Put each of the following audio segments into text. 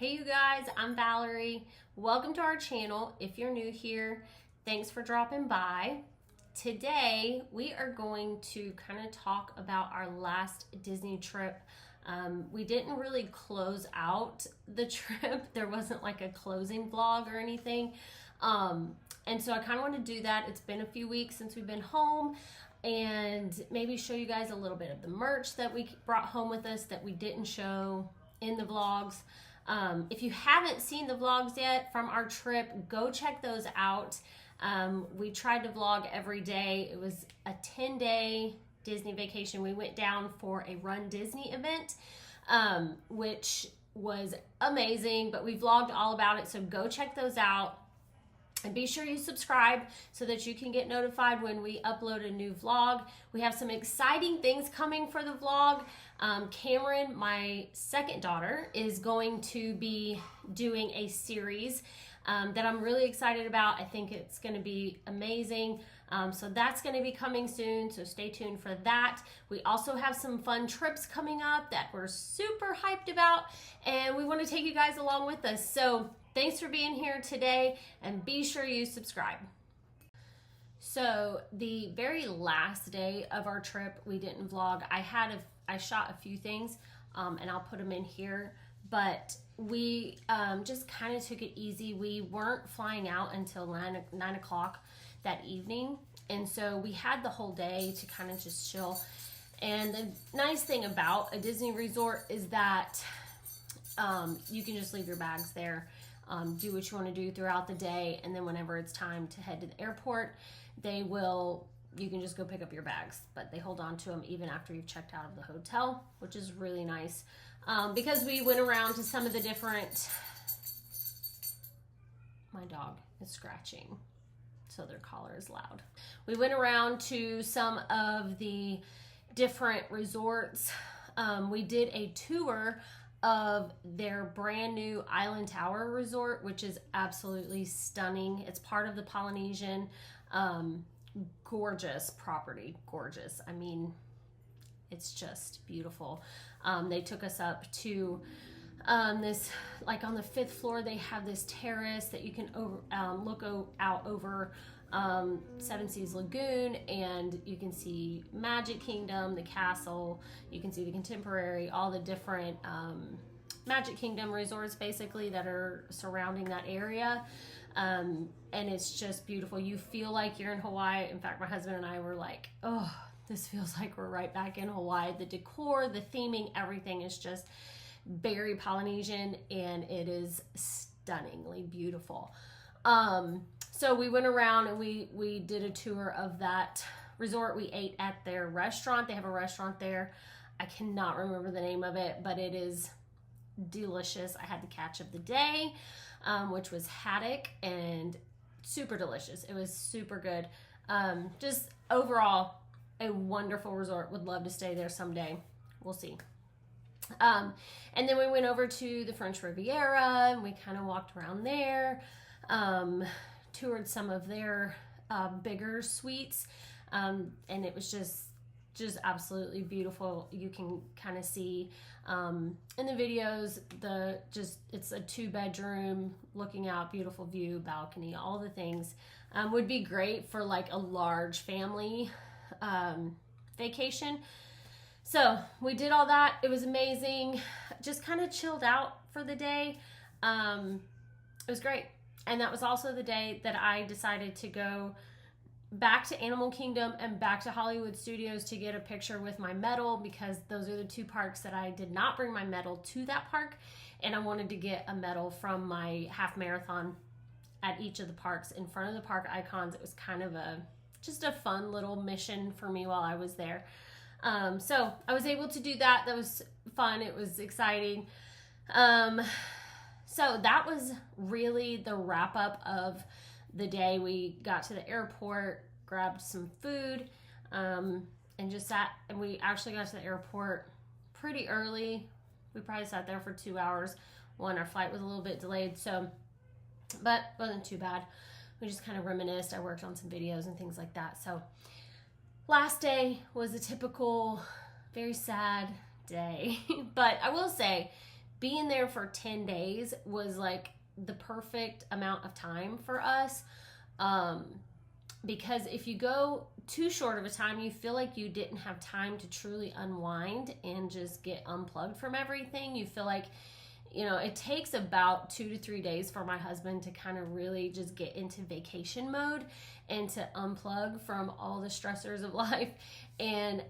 Hey you guys, I'm Valerie. Welcome to our channel. If you're new here, thanks for dropping by. Today we are going to kind of talk about our last Disney trip. We didn't really close out the trip. There wasn't like a closing vlog or anything. And so I kind of want to do that. It's been a few weeks since we've been home, and maybe show you guys a little bit of the merch that we brought home with us that we didn't show in the vlogs. If you haven't seen the vlogs yet from our trip, go check those out. We tried to vlog every day. It was a 10-day Disney vacation. We went down for a Run Disney event, which was amazing, but we vlogged all about it, so go check those out. And be sure you subscribe so that you can get notified when we upload a new vlog. We have some exciting things coming for the vlog. Cameron, my second daughter, is going to be doing a series that I'm really excited about. I think it's going to be amazing. So that's going to be coming soon, so stay tuned for that. We also have some fun trips coming up that we're super hyped about, and we want to take you guys along with us. So thanks for being here today, and be sure you subscribe. So the very last day of our trip, we didn't vlog. I shot a few things, and I'll put them in here, but we just kind of took it easy. We weren't flying out until 9 o'clock that evening, and so we had the whole day to kind of just chill. And the nice thing about a Disney resort is that you can just leave your bags there, do what you want to do throughout the day, and then whenever it's time to head to the airport, you can just go pick up your bags, but they hold on to them even after you've checked out of the hotel, which is really nice. Because we went around to some of the different, my dog is scratching, so their collar is loud. We went around to some of the different resorts. We did a tour of their brand new Island Tower Resort, which is absolutely stunning. It's part of the Polynesian. Gorgeous property, gorgeous. I mean, it's just beautiful. They took us up to this, like on the 5th floor, they have this terrace that you can look out over Seven Seas Lagoon, and you can see Magic Kingdom, the castle, you can see the Contemporary, all the different Magic Kingdom resorts basically that are surrounding that area. And it's just beautiful. You feel like you're in Hawaii. In fact, my husband and I were like, oh, this feels like we're right back in Hawaii. The decor, the theming, everything is just very Polynesian, and it is stunningly beautiful. So we went around and we did a tour of that resort. We ate at their restaurant. They have a restaurant there. I cannot remember the name of it, but it is delicious. I had the catch of the day, which was haddock, and super delicious. It was super good. Just overall, a wonderful resort. Would love to stay there someday. We'll see. And then we went over to the French Riviera, and we kind of walked around there, toured some of their bigger suites, and it was just absolutely beautiful. You can kind of see in the videos it's a 2-bedroom, looking out, beautiful view, balcony, all the things. Would be great for like a large family vacation. So we did all that. It was amazing. Just kind of chilled out for the day. It was great. And that was also the day that I decided to go back to Animal Kingdom and back to Hollywood Studios to get a picture with my medal, because those are the 2 parks that I did not bring my medal to that park, and I wanted to get a medal from my half marathon at each of the parks in front of the park icons. It was kind of just a fun little mission for me while I was there. So I was able to do that. That was fun. It was exciting. So that was really the wrap up of the day. We got to the airport, grabbed some food, and just sat, and we actually got to the airport pretty early. We probably sat there for 2 hours. Our flight was a little bit delayed, but wasn't too bad. We just kind of reminisced. I worked on some videos and things like that. So last day was a typical, very sad day. But I will say, being there for 10 days was like the perfect amount of time for us. Because if you go too short of a time, you feel like you didn't have time to truly unwind and just get unplugged from everything. You feel like, you know, it takes about 2 to 3 days for my husband to kind of really just get into vacation mode and to unplug from all the stressors of life. And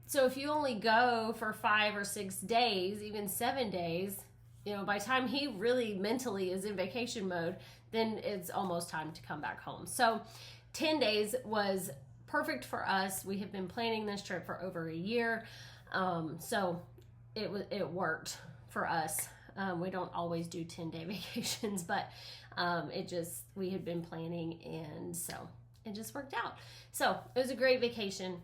so if you only go for 5 or 6 days, even 7 days, you know, by the time he really mentally is in vacation mode, then it's almost time to come back home. So 10 days was perfect for us. We have been planning this trip for over a year. So it worked for us. We don't always do 10-day vacations, but we had been planning, and so it just worked out. So it was a great vacation.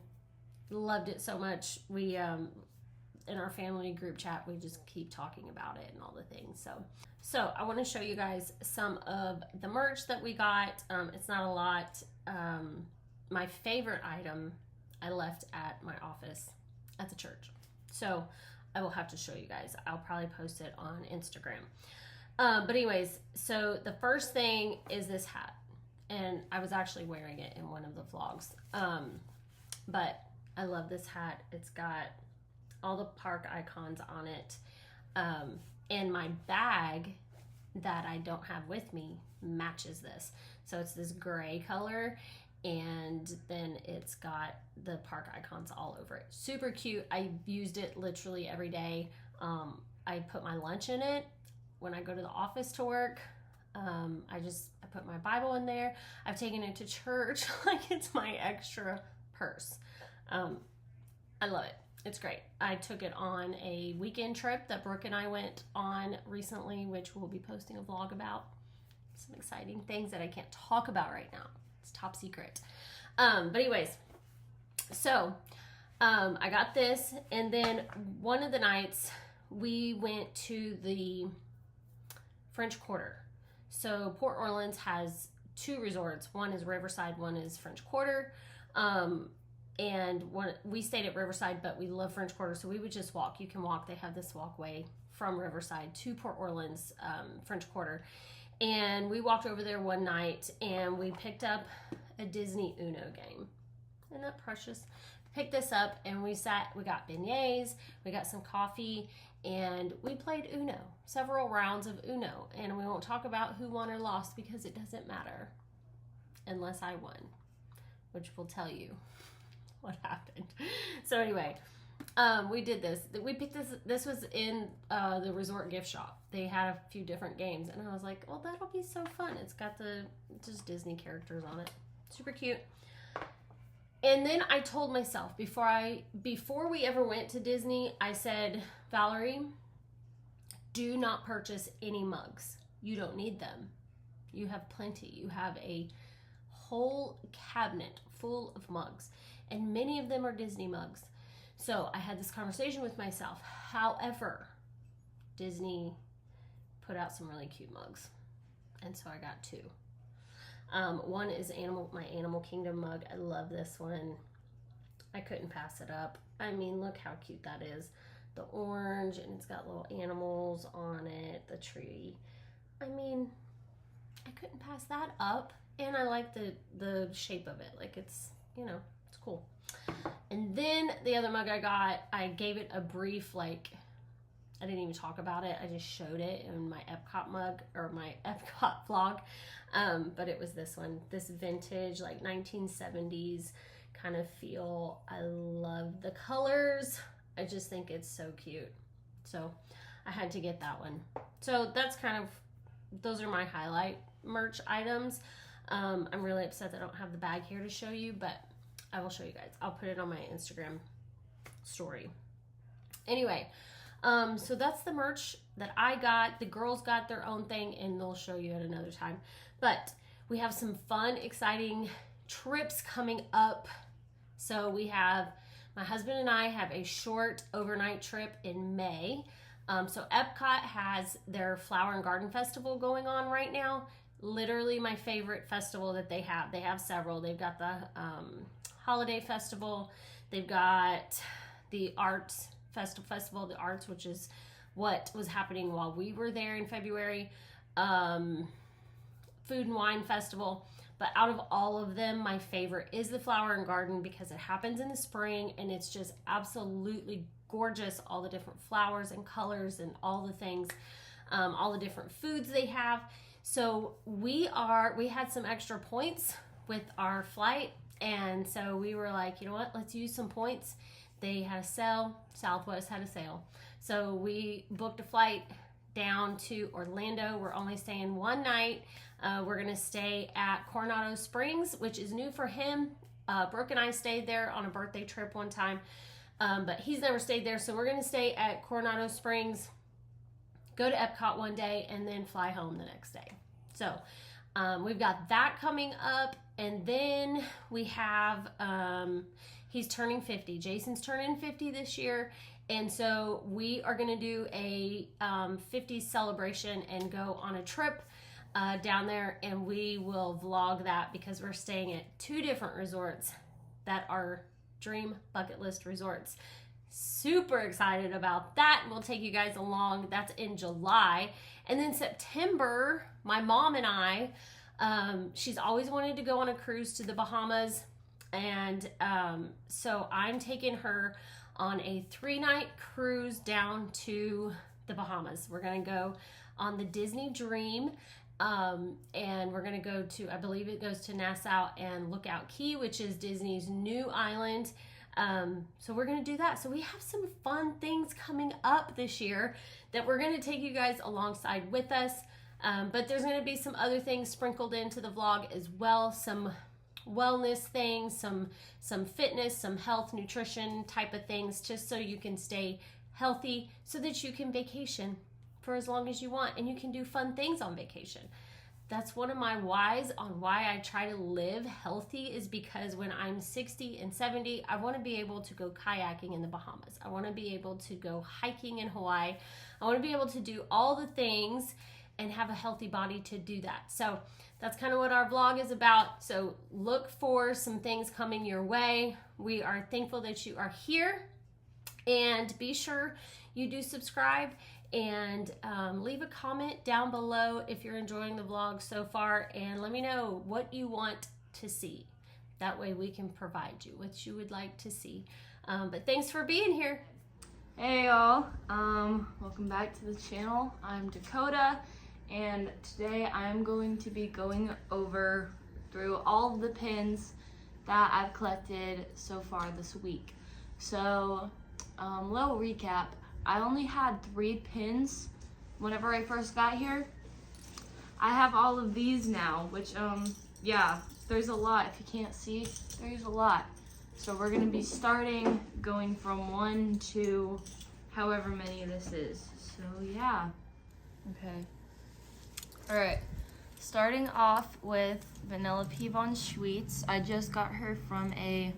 Loved it so much. We, in our family group chat, we just keep talking about it and all the things. So I want to show you guys some of the merch that we got. It's not a lot. My favorite item I left at my office at the church. So I will have to show you guys. I'll probably post it on Instagram. But anyways, so the first thing is this hat. And I was actually wearing it in one of the vlogs. But I love this hat. It's got all the park icons on it. And my bag that I don't have with me matches this. So it's this gray color, and then it's got the park icons all over it. Super cute. I used it literally every day. I put my lunch in it when I go to the office to work. I put my Bible in there. I've taken it to church like it's my extra purse. I love it. It's great. I took it on a weekend trip that Brooke and I went on recently, which we'll be posting a vlog about. Some exciting things that I can't talk about right now. It's top secret. But anyways, so I got this, and then one of the nights we went to the French Quarter. So Port Orleans has 2 resorts. One is Riverside, one is French Quarter. And we stayed at Riverside, but we love French Quarter, so we would just walk. You can walk. They have this walkway from Riverside to Port Orleans, French Quarter. And we walked over there one night, and we picked up a Disney Uno game. Isn't that precious? Picked this up, and we got beignets, we got some coffee, and we played Uno, several rounds of Uno. And we won't talk about who won or lost because it doesn't matter unless I won, which will tell you what happened. So anyway, we did this. We picked this. This was in the resort gift shop. They had a few different games, and I was like, "Well, that'll be so fun." It's got just Disney characters on it. Super cute. And then I told myself before we ever went to Disney, I said, Valerie, do not purchase any mugs. You don't need them. You have plenty. You have a whole cabinet full of mugs, and many of them are Disney mugs. So I had this conversation with myself. However, Disney put out some really cute mugs, and so I got 2. One is my Animal Kingdom mug. I love this one. I couldn't pass it up. I mean, look how cute that is. The orange, and it's got little animals on it, the tree. I mean, I couldn't pass that up. And I like the shape of it. Like it's cool. And then the other mug I got, I gave it a brief, I didn't even talk about it. I just showed it in my Epcot mug, or my Epcot vlog. But it was this one, this vintage, 1970s kind of feel. I love the colors. I just think it's so cute. So I had to get that one. So that's those are my highlight merch items. I'm really upset that I don't have the bag here to show you, but I will show you guys. I'll put it on my Instagram story. Anyway, so that's the merch that I got. The girls got their own thing, and they'll show you at another time. But we have some fun, exciting trips coming up. So my husband and I have a short overnight trip in May. So Epcot has their Flower and Garden Festival going on right now. Literally my favorite festival that they have. They have several. They've got the Holiday Festival. They've got the Arts Festival of the Arts, which is what was happening while we were there in February. Food and Wine Festival. But out of all of them, my favorite is the Flower and Garden because it happens in the spring and it's just absolutely gorgeous. All the different flowers and colors and all the things, all the different foods they have. So we had some extra points with our flight, and so we were like, you know what, let's use some points. They had a sale, Southwest had a sale. So we booked a flight down to Orlando. We're only staying one night. We're gonna stay at Coronado Springs, which is new for him. Brooke and I stayed there on a birthday trip one time, but he's never stayed there. So we're gonna stay at Coronado Springs, go to Epcot one day, and then fly home the next day. So we've got that coming up, and then we have, he's turning 50. Jason's turning 50 this year, and so we are going to do a 50s celebration and go on a trip down there, and we will vlog that because we're staying at 2 different resorts that are dream bucket list resorts. Super excited about that. We'll take you guys along. That's in July. And then September, my mom and I, she's always wanted to go on a cruise to the Bahamas. And so I'm taking her on a 3-night cruise down to the Bahamas. We're going to go on the Disney Dream. And we're going to go to, I believe it goes to Nassau and Lookout Cay, which is Disney's new island. So we're going to do that. So we have some fun things coming up this year that we're going to take you guys alongside with us. But there's going to be some other things sprinkled into the vlog as well. Some wellness things, some fitness, some health, nutrition type of things, just so you can stay healthy so that you can vacation for as long as you want and you can do fun things on vacation. That's one of my whys on why I try to live healthy, is because when I'm 60 and 70, I want to be able to go kayaking in the Bahamas. I want to be able to go hiking in Hawaii. I want to be able to do all the things and have a healthy body to do that. So that's kind of what our vlog is about. So look for some things coming your way. We are thankful that you are here, and be sure you do subscribe and leave a comment down below if you're enjoying the vlog so far, and let me know what you want to see. That way we can provide you what you would like to see. But thanks for being here. Hey y'all, welcome back to the channel. I'm Dakota, and today I'm going to be going through all of the pins that I've collected so far this week. So, little recap. I only had 3 pins whenever I first got here. I have all of these now, which, yeah, there's a lot. If you can't see, there's a lot. So we're gonna be starting going from 1 to however many this is. So yeah. Okay. All right. Starting off with Vanellope Von Schweetz. I just got her from a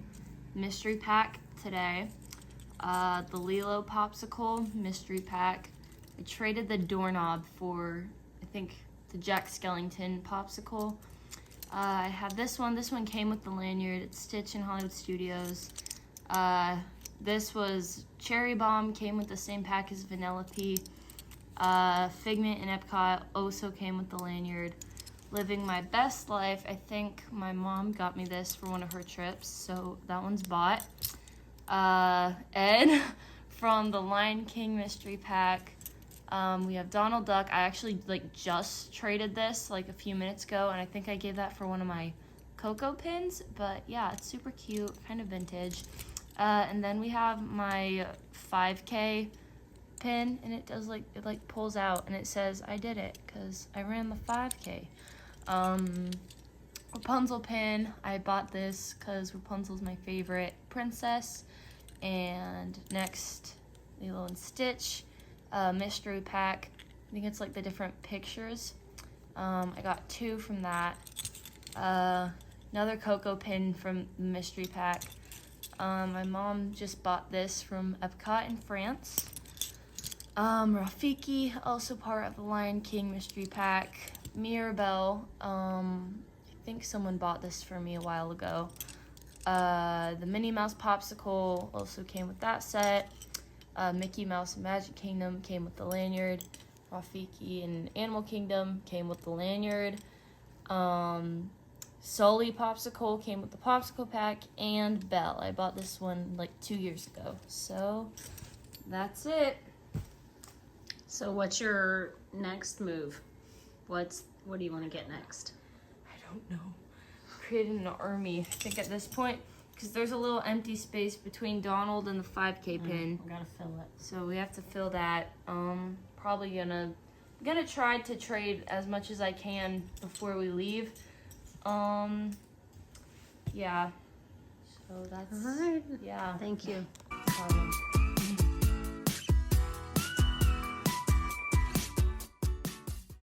mystery pack today. The Lilo Popsicle mystery pack. I traded the doorknob for, I think, the Jack Skellington Popsicle. I have this one. This one came with the lanyard. It's Stitch in Hollywood Studios. This was Cherry Bomb, came with the same pack as Vanellope. Figment in Epcot also came with the lanyard. Living My Best Life. I think my mom got me this for one of her trips, so that one's bought. Ed from the Lion King mystery pack. We have Donald Duck. I actually just traded this a few minutes ago, and I think I gave that for one of my Coco pins, but yeah, it's super cute, kind of vintage. And then we have my 5K pin, and it does it pulls out and it says I did it because I ran the 5K. Rapunzel pin. I bought this because Rapunzel's my favorite princess. And next, Lilo and Stitch mystery pack. I think it's the different pictures. I got 2 from that. Another Coco pin from the mystery pack. My mom just bought this from Epcot in France. Rafiki, also part of the Lion King mystery pack. Mirabelle, I think someone bought this for me a while ago. The Minnie Mouse Popsicle also came with that set. Mickey Mouse and Magic Kingdom came with the lanyard. Rafiki and Animal Kingdom came with the lanyard. Sully Popsicle came with the popsicle pack, and Belle. I bought this one like 2 years ago. So that's it. So what's your next move? What do you want to get next? I don't know. Creating an army. I think at this point, because there's a little empty space between Donald and the 5K pin. We gotta fill it. So we have to fill that. Probably gonna try to trade as much as I can before we leave. Yeah. So that's All right. yeah. Thank you. No problem.